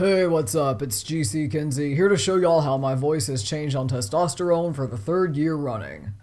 Hey, what's up? It's GC Kinsey, here to show y'all how my voice has changed on testosterone for the third year running.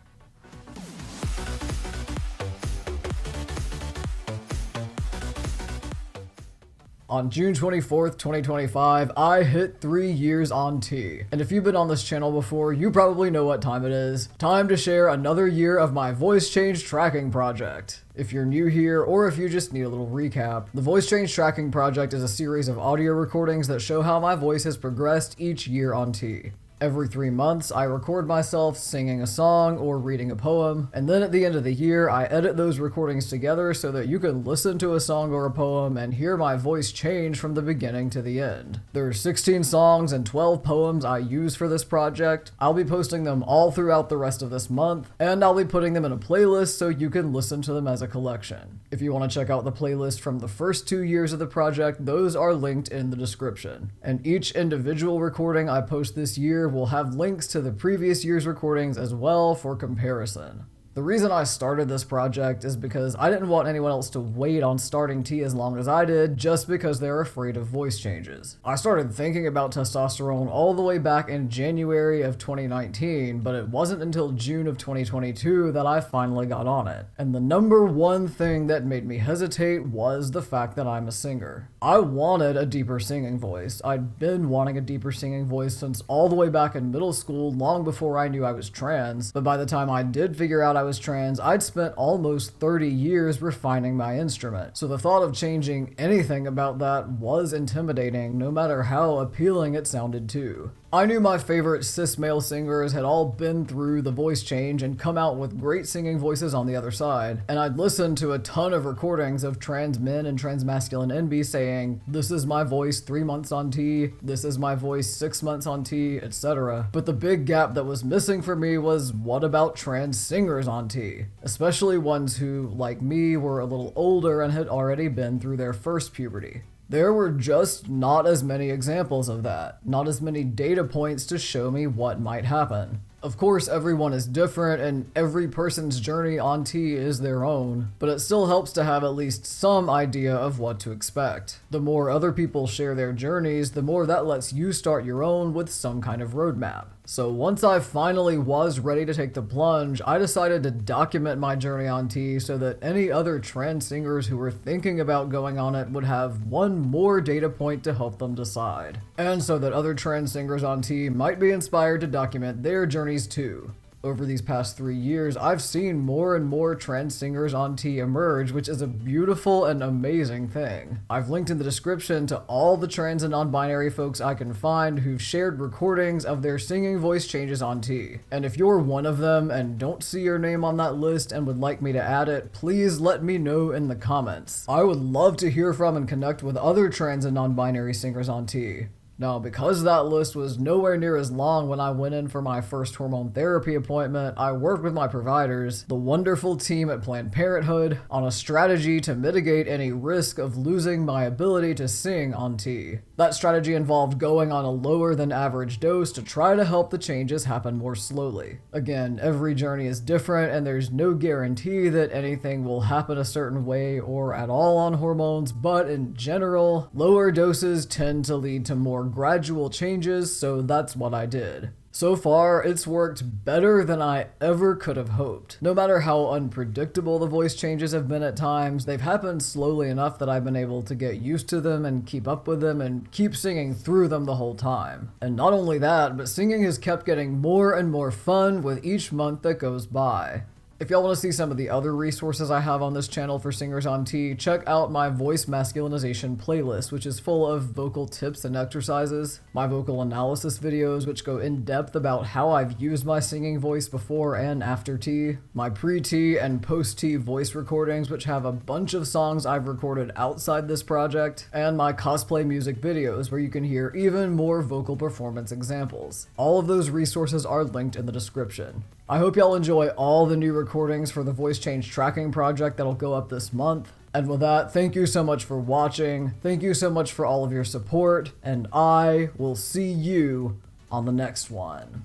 On June 24th, 2025, I hit 3 years on T. And if you've been on this channel before, you probably know what time it is. Time to share another year of my voice change tracking project. If you're new here, or if you just need a little recap, the Voice Change Tracking Project is a series of audio recordings that show how my voice has progressed each year on T. Every 3 months, I record myself singing a song or reading a poem, and then at the end of the year, I edit those recordings together so that you can listen to a song or a poem and hear my voice change from the beginning to the end. There are 16 songs and 12 poems I use for this project. I'll be posting them all throughout the rest of this month, and I'll be putting them in a playlist so you can listen to them as a collection. If you want to check out the playlist from the first 2 years of the project, those are linked in the description. And each individual recording I post this year will have links to the previous year's recordings as well for comparison. The reason I started this project is because I didn't want anyone else to wait on starting T as long as I did just because they're afraid of voice changes. I started thinking about testosterone all the way back in January of 2019, but it wasn't until June of 2022 that I finally got on it. And the number one thing that made me hesitate was the fact that I'm a singer. I wanted a deeper singing voice. I'd been wanting a deeper singing voice since all the way back in middle school, long before I knew I was trans, but by the time I did figure out I was trans, I'd spent almost 30 years refining my instrument. So the thought of changing anything about that was intimidating, no matter how appealing it sounded too. I knew my favorite cis male singers had all been through the voice change and come out with great singing voices on the other side, and I'd listened to a ton of recordings of trans men and trans masculine envy saying, "This is my voice 3 months on T, this is my voice 6 months on T, etc." But the big gap that was missing for me was, what about trans singers on T? Especially ones who, like me, were a little older and had already been through their first puberty. There were just not as many examples of that, not as many data points to show me what might happen. Of course, everyone is different and every person's journey on T is their own, but it still helps to have at least some idea of what to expect. The more other people share their journeys, the more that lets you start your own with some kind of roadmap. So once I finally was ready to take the plunge, I decided to document my journey on T so that any other trans singers who were thinking about going on it would have one more data point to help them decide. And so that other trans singers on T might be inspired to document their journeys too. Over these past 3 years, I've seen more and more trans singers on T emerge, which is a beautiful and amazing thing. I've linked in the description to all the trans and non-binary folks I can find who've shared recordings of their singing voice changes on T. And if you're one of them and don't see your name on that list and would like me to add it, please let me know in the comments. I would love to hear from and connect with other trans and non-binary singers on T. Now, because that list was nowhere near as long when I went in for my first hormone therapy appointment, I worked with my providers, the wonderful team at Planned Parenthood, on a strategy to mitigate any risk of losing my ability to sing on T. That strategy involved going on a lower than average dose to try to help the changes happen more slowly. Again, every journey is different and there's no guarantee that anything will happen a certain way or at all on hormones, but in general, lower doses tend to lead to more gradual changes, so that's what I did. So far, it's worked better than I ever could have hoped. No matter how unpredictable the voice changes have been at times, they've happened slowly enough that I've been able to get used to them and keep up with them and keep singing through them the whole time. And not only that, but singing has kept getting more and more fun with each month that goes by. If y'all want to see some of the other resources I have on this channel for singers on T, check out my voice masculinization playlist, which is full of vocal tips and exercises, my vocal analysis videos, which go in depth about how I've used my singing voice before and after T, my pre-T and post-T voice recordings, which have a bunch of songs I've recorded outside this project, and my cosplay music videos, where you can hear even more vocal performance examples. All of those resources are linked in the description. I hope y'all enjoy all the new recordings for the voice change tracking project that'll go up this month. And with that, thank you so much for watching, thank you so much for all of your support, and I will see you on the next one.